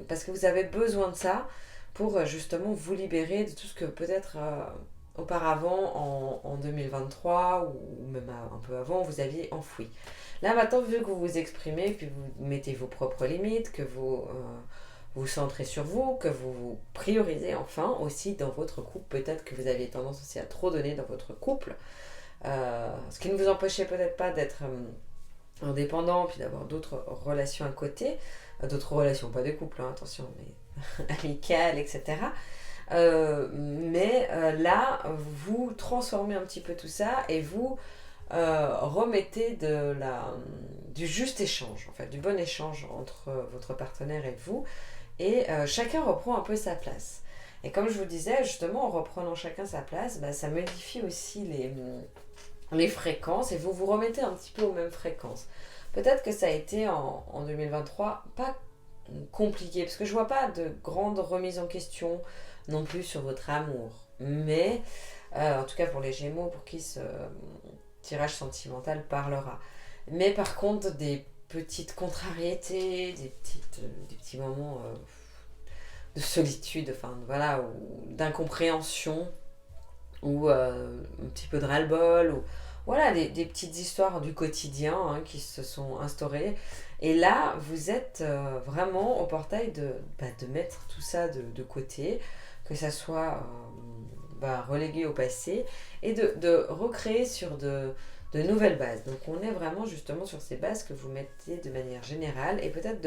parce que vous avez besoin de ça pour justement vous libérer de tout ce que peut-être auparavant en 2023 ou même un peu avant vous aviez enfoui. Là maintenant vu que vous vous exprimez puis vous mettez vos propres limites, que vous vous centrez sur vous, que vous vous priorisez enfin aussi dans votre couple. Peut-être que vous aviez tendance aussi à trop donner dans votre couple. Ce qui ne vous empêchait peut-être pas d'être indépendant, puis d'avoir d'autres relations à côté. D'autres relations, pas de couple, hein, attention, mais amicales, etc. Mais là, vous transformez un petit peu tout ça et vous remettez du juste échange, en fait, du bon échange entre votre partenaire et vous. Et chacun reprend un peu sa place. Et comme je vous disais, justement, en reprenant chacun sa place, bah, ça modifie aussi les fréquences et vous vous remettez un petit peu aux mêmes fréquences. Peut-être que ça a été en 2023 pas compliqué, parce que je vois pas de grandes remises en question non plus sur votre amour. Mais, en tout cas pour les Gémeaux, pour qui ce tirage sentimental parlera. Mais par contre, des petites contrariétés, des petits moments de solitude, enfin voilà, ou d'incompréhension, ou un petit peu de ras-le-bol, voilà, des petites histoires du quotidien hein, qui se sont instaurées. Et là, vous êtes vraiment au portail de mettre tout ça de côté, que ça soit relégué au passé, et de recréer sur de nouvelles bases. Donc on est vraiment justement sur ces bases que vous mettez de manière générale, et peut-être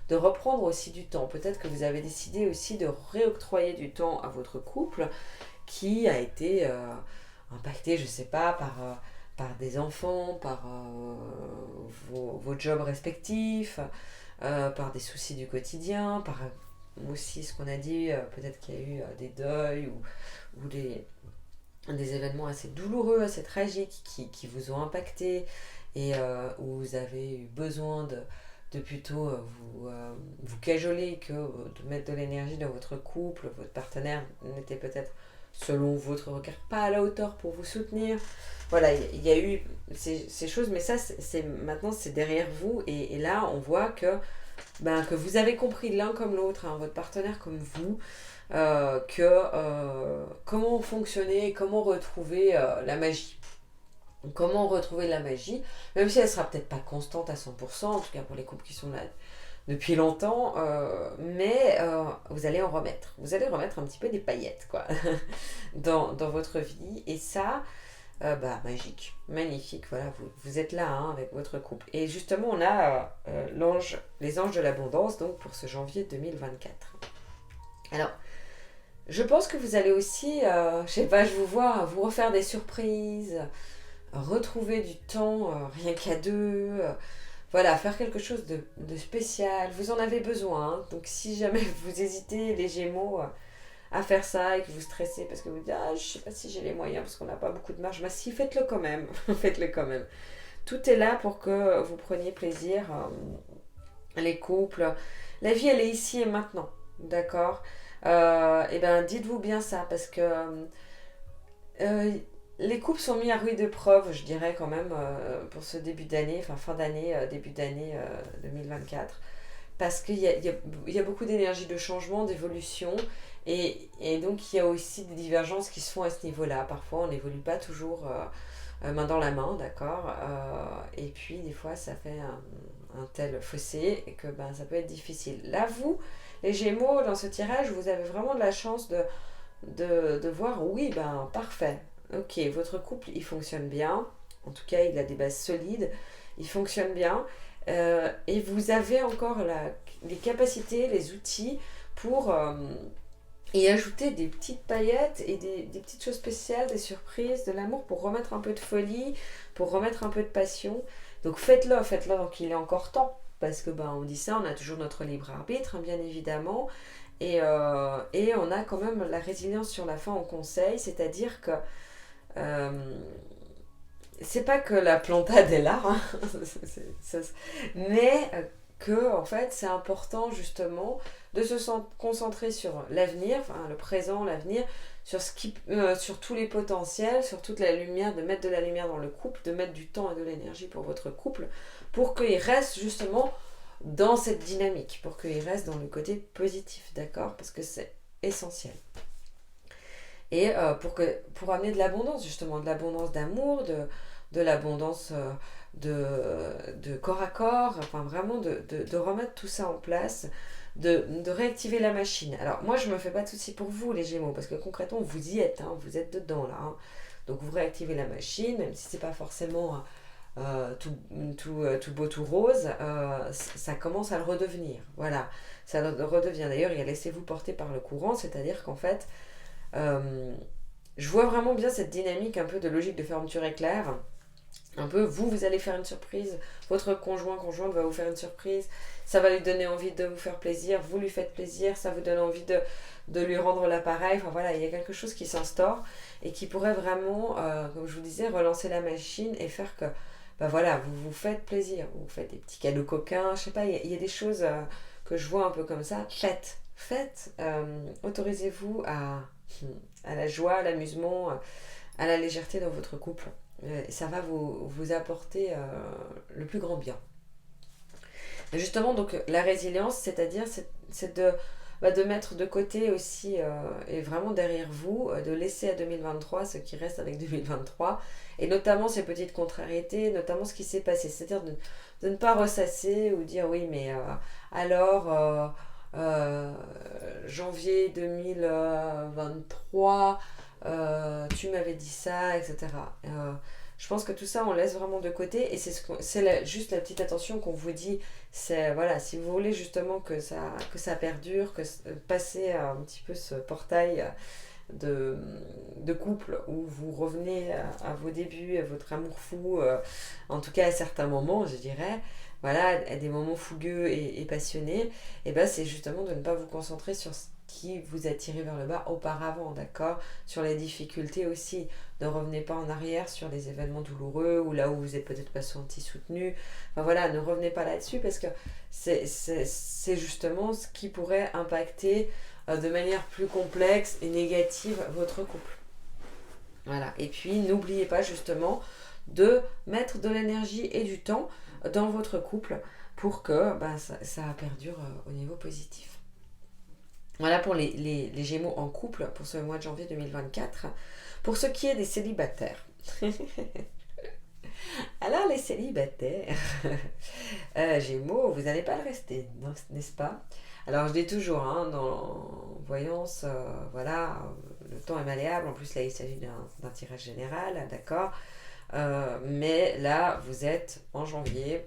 de reprendre aussi du temps. Peut-être que vous avez décidé aussi de réoctroyer du temps à votre couple qui a été impacté, je sais pas, par des enfants, par vos jobs respectifs, par des soucis du quotidien, par aussi ce qu'on a dit, peut-être qu'il y a eu des deuils ou des événements assez douloureux, assez tragiques qui vous ont impacté et où vous avez eu besoin de plutôt vous cajoler que de mettre de l'énergie dans votre couple. Votre partenaire n'était peut-être, selon votre regard, pas à la hauteur pour vous soutenir. Voilà, il y a eu ces choses, mais ça, maintenant, c'est derrière vous. Et là, on voit que vous avez compris l'un comme l'autre, hein, votre partenaire comme vous, comment fonctionner, comment retrouver la magie. Comment retrouver la magie, même si elle sera peut-être pas constante à 100%, en tout cas pour les couples qui sont là depuis longtemps, mais vous allez en remettre. Vous allez remettre un petit peu des paillettes, quoi, dans votre vie. Et ça, magique, magnifique, voilà, vous êtes là hein, avec votre couple. Et justement, on a les anges de l'abondance, donc pour ce janvier 2024. Alors, je pense que vous allez aussi, je sais pas, je vous vois vous refaire des surprises, retrouver du temps rien qu'à deux, voilà, faire quelque chose de spécial. Vous en avez besoin, hein. Donc si jamais vous hésitez, les Gémeaux, à faire ça et que vous stressez parce que vous dites je sais pas si j'ai les moyens parce qu'on n'a pas beaucoup de marge, bah si, faites-le quand même. Faites-le quand même. Tout est là pour que vous preniez plaisir, les couples. La vie, elle est ici et maintenant, d'accord. Et ben dites-vous bien ça parce que euh, les couples sont mis à rude épreuve, je dirais quand même, pour ce début d'année, enfin fin d'année, début d'année 2024. Parce qu'il y a beaucoup d'énergie de changement, d'évolution, et donc il y a aussi des divergences qui se font à ce niveau-là. Parfois, on n'évolue pas toujours main dans la main, d'accord. Et puis, des fois, ça fait un tel fossé et que ça peut être difficile. Là, vous, les Gémeaux, dans ce tirage, vous avez vraiment de la chance de voir, oui, parfait. Ok, votre couple, il fonctionne bien. En tout cas, il a des bases solides. Il fonctionne bien. Et vous avez encore les capacités, les outils pour y ajouter des petites paillettes et des petites choses spéciales, des surprises, de l'amour pour remettre un peu de folie, pour remettre un peu de passion. Donc faites-le donc il est encore temps. Parce que on dit ça, on a toujours notre libre arbitre, hein, bien évidemment. Et on a quand même la résilience sur la fin en conseil, c'est-à-dire que euh, c'est pas que la plantade est là, hein, mais que en fait c'est important justement de se concentrer sur l'avenir, enfin le présent, l'avenir, sur tous les potentiels, sur toute la lumière, de mettre de la lumière dans le couple, de mettre du temps et de l'énergie pour votre couple, pour qu'il reste justement dans cette dynamique, pour qu'il reste dans le côté positif, d'accord? Parce que c'est essentiel. Et pour amener de l'abondance, justement, de l'abondance d'amour, de l'abondance de corps à corps, enfin vraiment de remettre tout ça en place, de réactiver la machine. Alors moi je me fais pas de soucis pour vous les Gémeaux, parce que concrètement vous y êtes, hein, vous êtes dedans là. Hein. Donc vous réactivez la machine, même si c'est pas forcément tout beau, tout rose, ça commence à le redevenir. Voilà, ça le redevient. D'ailleurs, il y a laissez-vous porter par le courant, c'est-à-dire qu'en fait, je vois vraiment bien cette dynamique un peu de logique de fermeture éclair. Un peu, vous allez faire une surprise, votre conjointe va vous faire une surprise, ça va lui donner envie de vous faire plaisir, vous lui faites plaisir, ça vous donne envie de lui rendre l'appareil. Enfin voilà, il y a quelque chose qui s'instaure et qui pourrait vraiment, comme je vous disais, relancer la machine et faire que voilà, vous faites plaisir, vous faites des petits cadeaux coquins, je sais pas, il y a des choses que je vois un peu comme ça. Faites, autorisez-vous à la joie, à l'amusement, à la légèreté dans votre couple. Ça va vous apporter le plus grand bien. Et justement, donc la résilience, c'est-à-dire c'est de mettre de côté aussi et vraiment derrière vous, de laisser à 2023 ce qui reste avec 2023 et notamment ces petites contrariétés, notamment ce qui s'est passé, c'est-à-dire de ne pas ressasser ou dire oui mais alors janvier 2023 tu m'avais dit ça, etc. Je pense que tout ça on laisse vraiment de côté et c'est juste la petite attention qu'on vous dit, c'est voilà, si vous voulez justement que ça perdure, passer un petit peu ce portail de couple où vous revenez à vos débuts, à votre amour fou, en tout cas à certains moments, je dirais, voilà, à des moments fougueux et passionnés, et ben c'est justement de ne pas vous concentrer sur ce qui vous a tiré vers le bas auparavant, d'accord, sur les difficultés aussi. Ne revenez pas en arrière sur les événements douloureux ou là où vous n'êtes peut-être pas senti soutenu. Enfin voilà, ne revenez pas là-dessus parce que c'est justement ce qui pourrait impacter de manière plus complexe et négative votre couple. Voilà. Et puis n'oubliez pas justement de mettre de l'énergie et du temps dans votre couple pour que ça perdure au niveau positif. Voilà pour les Gémeaux en couple pour ce mois de janvier 2024. Pour ce qui est des célibataires. Alors les célibataires, Gémeaux, vous n'allez pas le rester, n'est-ce pas? Alors je dis toujours, hein, dans voyance, voilà, le temps est malléable, en plus là il s'agit d'un tirage général, d'accord. Mais là vous êtes en janvier,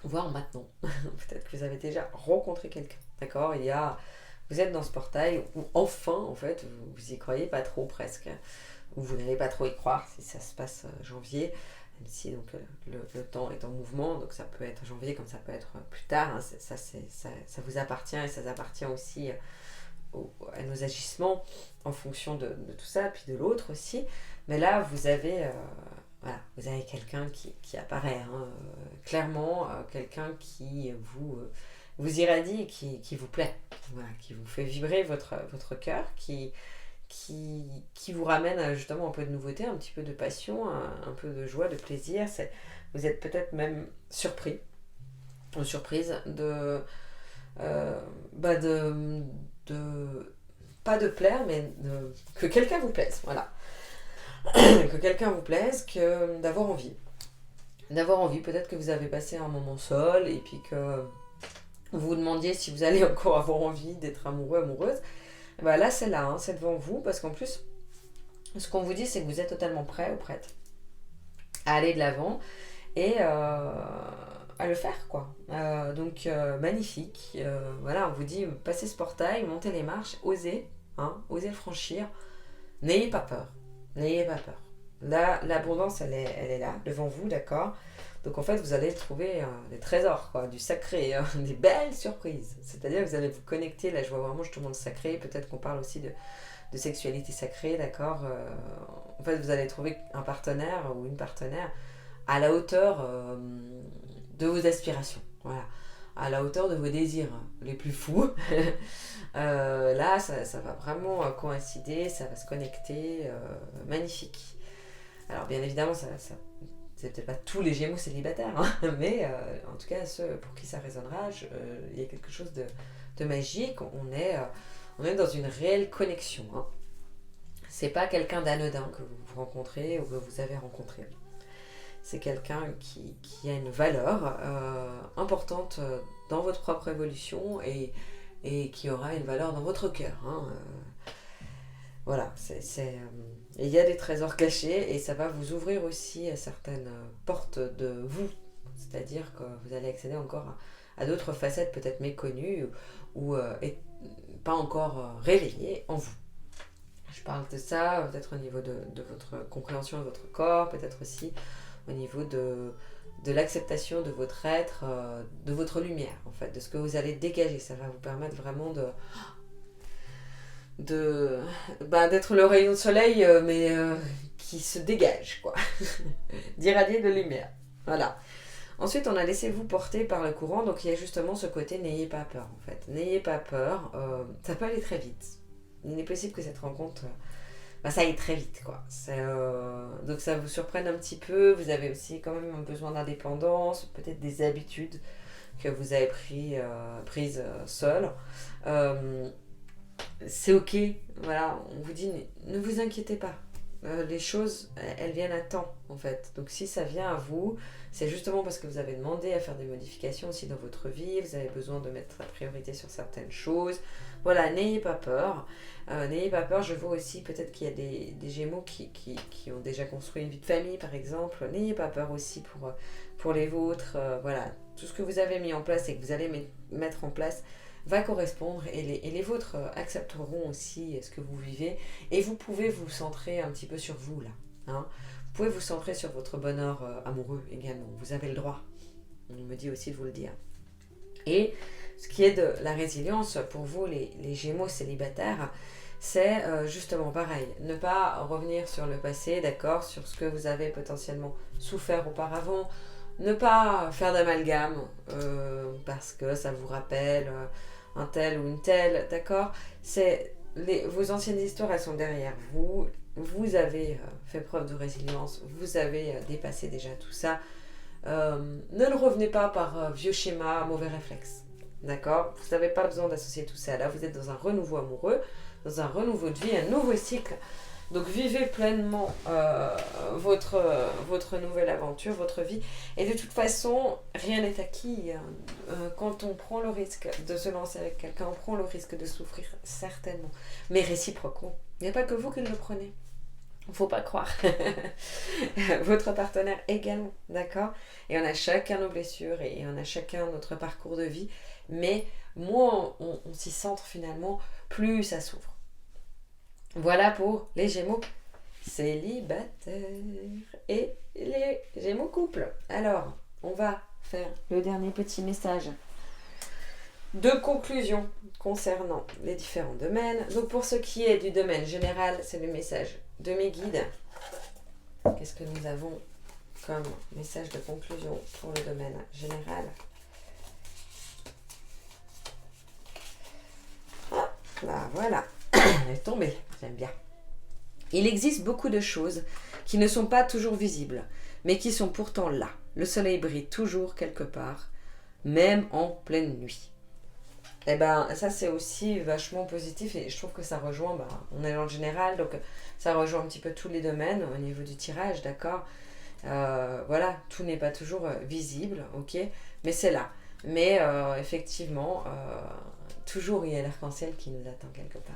voire maintenant, peut-être que vous avez déjà rencontré quelqu'un, d'accord. Vous êtes dans ce portail où enfin, en fait, vous y croyez pas trop presque, ou vous n'allez pas trop y croire si ça se passe janvier, même si donc, le temps est en mouvement, donc ça peut être janvier comme ça peut être plus tard, hein, ça vous appartient et ça appartient aussi à nos agissements en fonction de tout ça, puis de l'autre aussi. Mais là, vous avez quelqu'un qui apparaît, hein, clairement, quelqu'un qui vous irradie et qui vous plaît, voilà, qui vous fait vibrer votre cœur, qui vous ramène justement un peu de nouveauté, un petit peu de passion, un peu de joie, de plaisir. Vous êtes peut-être même surprise pas de plaire, mais que quelqu'un vous plaise, voilà. Que quelqu'un vous plaise, d'avoir envie. D'avoir envie, peut-être que vous avez passé un moment seul et puis que vous vous demandiez si vous allez encore avoir envie d'être amoureux, amoureuse. Là, c'est là, hein, c'est devant vous, parce qu'en plus, ce qu'on vous dit, c'est que vous êtes totalement prêt ou prête à aller de l'avant et à le faire, quoi. Donc, magnifique. Voilà, on vous dit, passez ce portail, montez les marches, osez le franchir. N'ayez pas peur. N'ayez pas peur. Là, l'abondance, elle est là, devant vous, d'accord. Donc en fait, vous allez trouver des trésors, quoi, du sacré, des belles surprises. C'est-à-dire que vous allez vous connecter, là je vois vraiment justement le sacré, peut-être qu'on parle aussi de sexualité sacrée, d'accord. En fait, vous allez trouver un partenaire ou une partenaire à la hauteur de vos aspirations, voilà, à la hauteur de vos désirs les plus fous. Là, ça va vraiment coïncider, ça va se connecter, magnifique. Alors bien évidemment, c'est peut-être pas tous les Gémeaux célibataires, hein, mais en tout cas ceux pour qui ça résonnera, il y a quelque chose de magique. On est dans une réelle connexion, hein. C'est pas quelqu'un d'anodin que vous rencontrez ou que vous avez rencontré. C'est quelqu'un qui a une valeur importante dans votre propre évolution et qui aura une valeur dans votre cœur, hein. Voilà, il y a des trésors cachés et ça va vous ouvrir aussi à certaines portes de vous. C'est-à-dire que vous allez accéder encore à d'autres facettes peut-être méconnues ou pas encore réveillées en vous. Je parle de ça peut-être au niveau de votre compréhension de votre corps, peut-être aussi au niveau de l'acceptation de votre être, de votre lumière en fait, de ce que vous allez dégager. Ça va vous permettre vraiment d'être le rayon de soleil mais qui se dégage, quoi. D'irradier de lumière, voilà. Ensuite on a laissé vous porter par le courant, donc il y a justement ce côté n'ayez pas peur en fait, n'ayez pas peur, ça peut aller très vite. Il est possible que cette rencontre ça aille très vite, quoi. Donc ça vous surprenne un petit peu, vous avez aussi quand même un besoin d'indépendance, peut-être des habitudes que vous avez prise seule. C'est ok, voilà, on vous dit ne vous inquiétez pas. Les choses, elles viennent à temps en fait. Donc si ça vient à vous, c'est justement parce que vous avez demandé à faire des modifications aussi dans votre vie, vous avez besoin de mettre la priorité sur certaines choses. Voilà, n'ayez pas peur. N'ayez pas peur, je vois aussi peut-être qu'il y a des Gémeaux qui ont déjà construit une vie de famille par exemple. N'ayez pas peur aussi pour les vôtres. Voilà, tout ce que vous avez mis en place et que vous allez mettre en place va correspondre et les vôtres accepteront aussi ce que vous vivez et vous pouvez vous centrer un petit peu sur vous là. Hein. Vous pouvez vous centrer sur votre bonheur amoureux également. Vous avez le droit. On me dit aussi de vous le dire. Et ce qui est de la résilience pour vous les Gémeaux célibataires, c'est justement pareil. Ne pas revenir sur le passé, d'accord, sur ce que vous avez potentiellement souffert auparavant. Ne pas faire d'amalgame parce que ça vous rappelle un tel ou une telle, d'accord. Vos anciennes histoires, elles sont derrière vous. Vous avez fait preuve de résilience. Vous avez dépassé déjà tout ça. Ne le revenez pas par vieux schéma, mauvais réflexe. D'accord. Vous n'avez pas besoin d'associer tout ça. Là, vous êtes dans un renouveau amoureux, dans un renouveau de vie, un nouveau cycle. Donc vivez pleinement votre nouvelle aventure, votre vie. Et de toute façon, rien n'est acquis. Quand on prend le risque de se lancer avec quelqu'un, on prend le risque de souffrir, certainement. Mais réciproquement. Il n'y a pas que vous qui le prenez. Il ne faut pas croire. Votre partenaire également, d'accord. Et on a chacun nos blessures et on a chacun notre parcours de vie. Mais moins on s'y centre finalement, plus ça s'ouvre. Voilà pour les Gémeaux célibataires et les Gémeaux couples. Alors, on va faire le dernier petit message de conclusion concernant les différents domaines. Donc, pour ce qui est du domaine général, c'est le message de mes guides. Qu'est-ce que nous avons comme message de conclusion pour le domaine général? Ah, là, voilà. Elle est tombée, j'aime bien. Il existe beaucoup de choses qui ne sont pas toujours visibles, mais qui sont pourtant là. Le soleil brille toujours quelque part, même en pleine nuit. Et ben ça c'est aussi vachement positif et je trouve que ça rejoint, on est dans le général, donc ça rejoint un petit peu tous les domaines au niveau du tirage, d'accord. Voilà, tout n'est pas toujours visible, ok, mais c'est là. Mais effectivement, toujours il y a l'arc-en-ciel qui nous attend quelque part.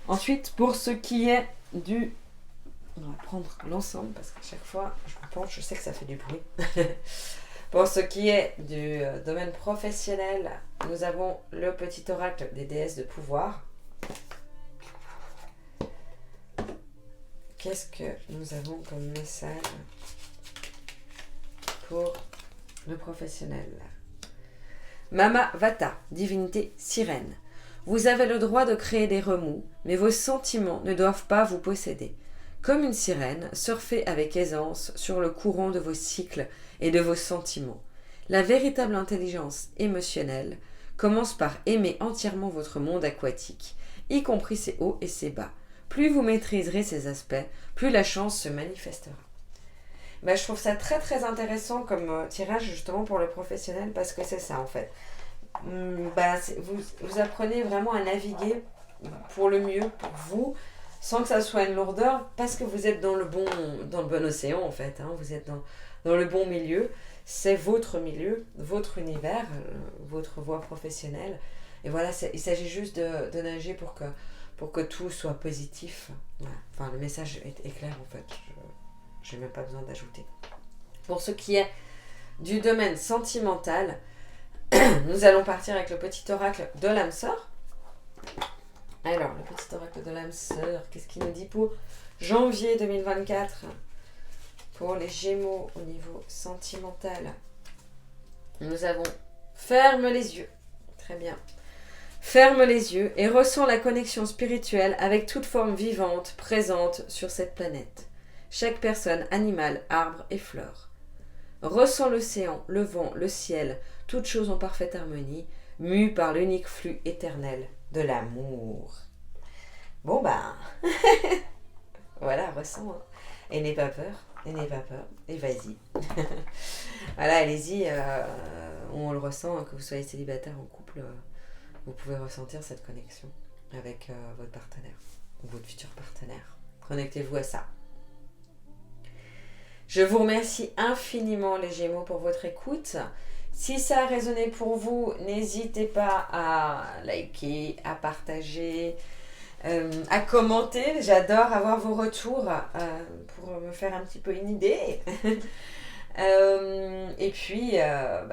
Ensuite, pour ce qui est du... On va prendre l'ensemble parce qu'à chaque fois, je me penche, je sais que ça fait du bruit. Pour ce qui est du domaine professionnel, nous avons le petit oracle des déesses de pouvoir. Qu'est-ce que nous avons comme message pour le professionnel? Mama Vata, divinité sirène. Vous avez le droit de créer des remous, mais vos sentiments ne doivent pas vous posséder. Comme une sirène, surfez avec aisance sur le courant de vos cycles et de vos sentiments. La véritable intelligence émotionnelle commence par aimer entièrement votre monde aquatique, y compris ses hauts et ses bas. Plus vous maîtriserez ces aspects, plus la chance se manifestera. Je trouve ça très très intéressant comme tirage justement pour le professionnel parce que c'est ça en fait. Vous apprenez vraiment à naviguer pour le mieux pour vous sans que ça soit une lourdeur parce que vous êtes dans le bon océan en fait, hein, vous êtes dans le bon milieu, c'est votre milieu, votre univers, votre voie professionnelle et voilà, il s'agit juste de nager pour que tout soit positif. Voilà. Enfin, le message est clair en fait, je n'ai même pas besoin d'ajouter. Pour ce qui est du domaine sentimental, nous allons partir avec le petit oracle de l'âme sœur. Alors, le petit oracle de l'âme sœur, qu'est-ce qu'il nous dit pour janvier 2024 pour les Gémeaux au niveau sentimental? Nous avons ferme les yeux. Très bien. Ferme les yeux et ressens la connexion spirituelle avec toute forme vivante présente sur cette planète. Chaque personne, animal, arbre et fleur. Ressens l'océan, le vent, le ciel, toutes choses en parfaite harmonie, mues par l'unique flux éternel de l'amour. Bon voilà, ressent. Hein. Et n'aie pas peur. Et n'aie pas peur. Et vas-y. Voilà, allez-y. On le ressent, hein, que vous soyez célibataire en couple, vous pouvez ressentir cette connexion avec votre partenaire ou votre futur partenaire. Connectez-vous à ça. Je vous remercie infiniment les Gémeaux pour votre écoute. Si ça a résonné pour vous, n'hésitez pas à liker, à partager, à commenter. J'adore avoir vos retours pour me faire un petit peu une idée. Et puis,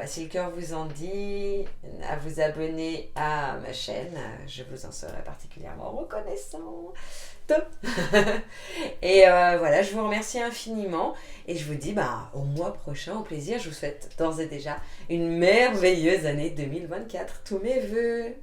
si le cœur vous en dit, à vous abonner à ma chaîne, je vous en serai particulièrement reconnaissant. Top. Et voilà, je vous remercie infiniment et je vous dis au mois prochain, au plaisir. Je vous souhaite d'ores et déjà une merveilleuse année 2024. Tous mes vœux.